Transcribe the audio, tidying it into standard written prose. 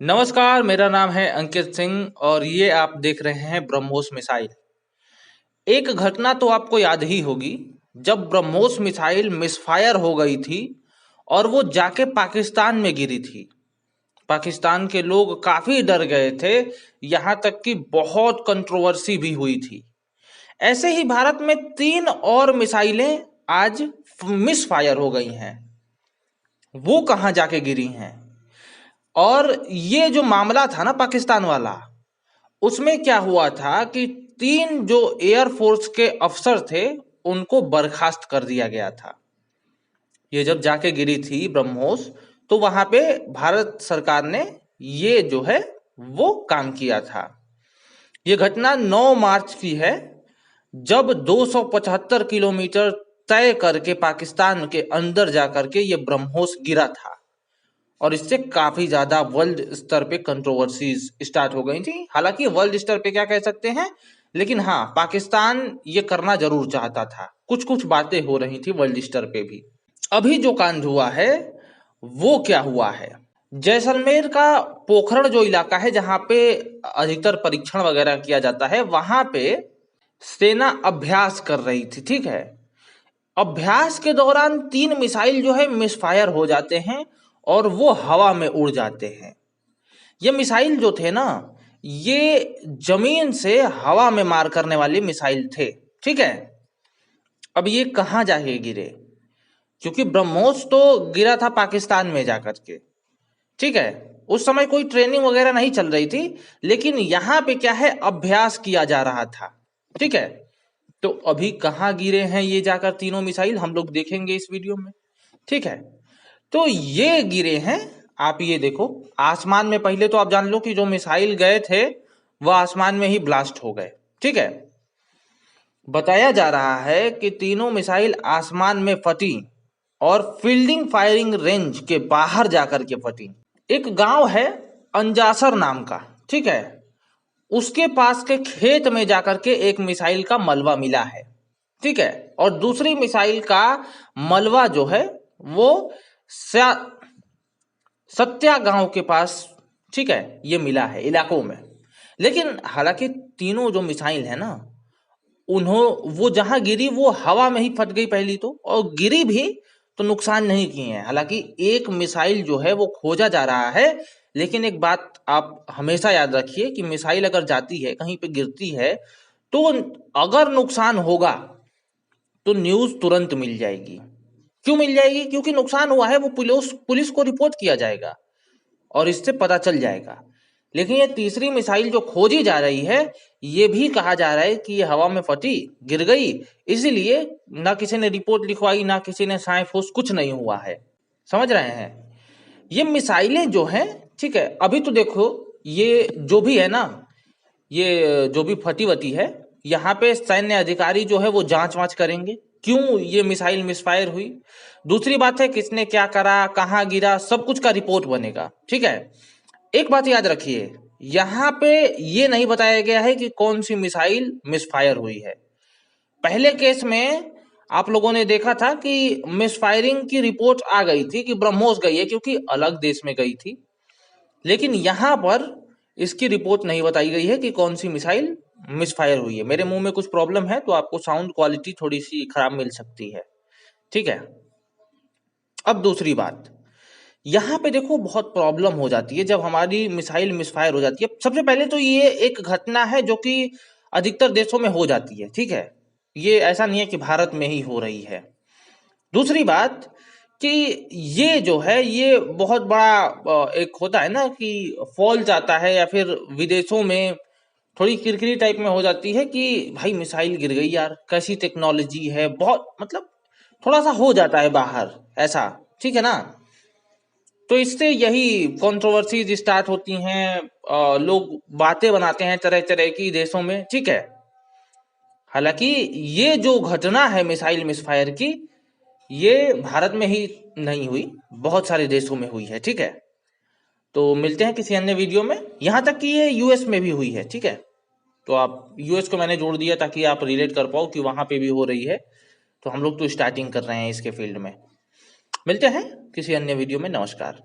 नमस्कार, मेरा नाम है अंकित सिंह और ये आप देख रहे हैं ब्रह्मोस मिसाइल। एक घटना तो आपको याद ही होगी, जब ब्रह्मोस मिसाइल मिसफायर हो गई थी और वो जाके पाकिस्तान में गिरी थी। पाकिस्तान के लोग काफी डर गए थे, यहाँ तक कि बहुत कंट्रोवर्सी भी हुई थी। ऐसे ही भारत में 3 और मिसाइलें आज मिसफायर हो गई हैं। वो कहाँ जाके गिरी हैं? और ये जो मामला था ना पाकिस्तान वाला, उसमें क्या हुआ था कि 3 जो एयरफोर्स के अफसर थे उनको बर्खास्त कर दिया गया था। ये जब जाके गिरी थी ब्रह्मोस, तो वहां पे भारत सरकार ने ये जो है वो काम किया था। ये घटना 9 मार्च की है, जब 275 किलोमीटर तय करके पाकिस्तान के अंदर जाकर के ये ब्रह्मोस गिरा था। और इससे काफी ज्यादा वर्ल्ड स्तर पे कंट्रोवर्सीज स्टार्ट हो गई थी। हालांकि वर्ल्ड स्तर पे क्या कह सकते हैं, लेकिन हाँ, पाकिस्तान ये करना जरूर चाहता था। कुछ कुछ बातें हो रही थी वर्ल्ड स्तर पे भी। अभी जो कांड हुआ है वो क्या हुआ है, जैसलमेर का पोखरण जो इलाका है जहां पे अधिकतर परीक्षण वगैरह किया जाता है, वहां पे सेना अभ्यास कर रही थी। ठीक है, अभ्यास के दौरान 3 मिसाइल जो है मिसफायर हो जाते हैं और वो हवा में उड़ जाते हैं। ये मिसाइल जो थे ना, ये जमीन से हवा में मार करने वाली मिसाइल थे। ठीक है, अब ये कहाँ जाके गिरे? क्योंकि ब्रह्मोस तो गिरा था पाकिस्तान में जाकर के। ठीक है, उस समय कोई ट्रेनिंग वगैरह नहीं चल रही थी, लेकिन यहाँ पे क्या है, अभ्यास किया जा रहा था। ठीक है, तो अभी कहाँ गिरे हैं ये जाकर तीनों मिसाइल, हम लोग देखेंगे इस वीडियो में। ठीक है, तो ये गिरे हैं, आप ये देखो आसमान में। पहले तो आप जान लो कि जो मिसाइल गए थे वह आसमान में ही ब्लास्ट हो गए। ठीक है, बताया जा रहा है कि तीनों मिसाइल आसमान में फटी और फील्डिंग फायरिंग रेंज के बाहर जाकर के फटी। एक गांव है अंजासर नाम का, ठीक है, उसके पास के खेत में जाकर के एक मिसाइल का मलबा मिला है। ठीक है, और दूसरी मिसाइल का मलबा जो है वो सत्या गांव के पास, ठीक है, ये मिला है इलाकों में। लेकिन हालांकि तीनों जो मिसाइल है ना, वो जहां गिरी वो हवा में ही फट गई पहली तो, और गिरी भी तो नुकसान नहीं किए हैं। हालांकि एक मिसाइल जो है वो खोजा जा रहा है, लेकिन एक बात आप हमेशा याद रखिए कि मिसाइल अगर जाती है कहीं पे गिरती है, तो अगर नुकसान होगा तो न्यूज तुरंत मिल जाएगी। क्यों मिल जाएगी? क्योंकि नुकसान हुआ है वो पुलिस को रिपोर्ट किया जाएगा और इससे पता चल जाएगा। लेकिन ये तीसरी मिसाइल जो खोजी जा रही है, ये भी कहा जा रहा है कि ये हवा में फटी, गिर गई, इसीलिए ना किसी ने रिपोर्ट लिखवाई, ना किसी ने साए फूस, कुछ नहीं हुआ है। समझ रहे हैं? ये मिसाइलें जो हैं, ठीक है, अभी तो देखो ये जो भी है ना, ये जो भी फटी वटी है, यहाँ पे सैन्य अधिकारी जो है वो जांच वांच करेंगे क्यों ये मिसाइल मिसफायर हुई। दूसरी बात है किसने क्या करा, कहाँ गिरा, सब कुछ का रिपोर्ट बनेगा। ठीक है, एक बात याद रखिए, यहाँ पे ये नहीं बताया गया है कि कौन सी मिसाइल मिसफायर हुई है। पहले केस में आप लोगों ने देखा था कि मिसफायरिंग की रिपोर्ट आ गई थी कि ब्रह्मोस गई है, क्योंकि अलग देश में गई थी। लेकिन यहाँ पर इसकी रिपोर्ट नहीं बताई गई है कि कौन सी मिसाइल मिसफायर हुई है। मेरे मुंह में कुछ प्रॉब्लम है तो आपको साउंड क्वालिटी थोड़ी सी खराब मिल सकती है। ठीक है, अब दूसरी बात, यहाँ पे देखो बहुत प्रॉब्लम हो जाती है जब हमारी मिसाइल मिसफायर हो जाती है। सबसे पहले तो ये एक घटना है जो कि अधिकतर देशों में हो जाती है। ठीक है, ये ऐसा नहीं है कि भारत में ही हो रही है। दूसरी बात कि ये जो है ये बहुत बड़ा एक होता है ना कि फॉल्ट आता है, या फिर विदेशों में थोड़ी किरकिरी टाइप में हो जाती है कि भाई मिसाइल गिर गई यार, कैसी टेक्नोलॉजी है, बहुत मतलब थोड़ा सा हो जाता है बाहर ऐसा। ठीक है ना, तो इससे यही कंट्रोवर्सीज स्टार्ट होती हैं, लोग बातें बनाते हैं तरह तरह की देशों में। ठीक है, हालांकि ये जो घटना है मिसाइल मिसफायर की, ये भारत में ही नहीं हुई, बहुत सारे देशों में हुई है। ठीक है, तो मिलते हैं किसी अन्य वीडियो में। यहाँ तक कि ये यूएस में भी हुई है। ठीक है, तो आप यूएस को मैंने जोड़ दिया ताकि आप रिलेट कर पाओ कि वहां पे भी हो रही है। तो हम लोग तो स्टार्टिंग कर रहे हैं इसके फील्ड में। मिलते हैं किसी अन्य वीडियो में। नमस्कार।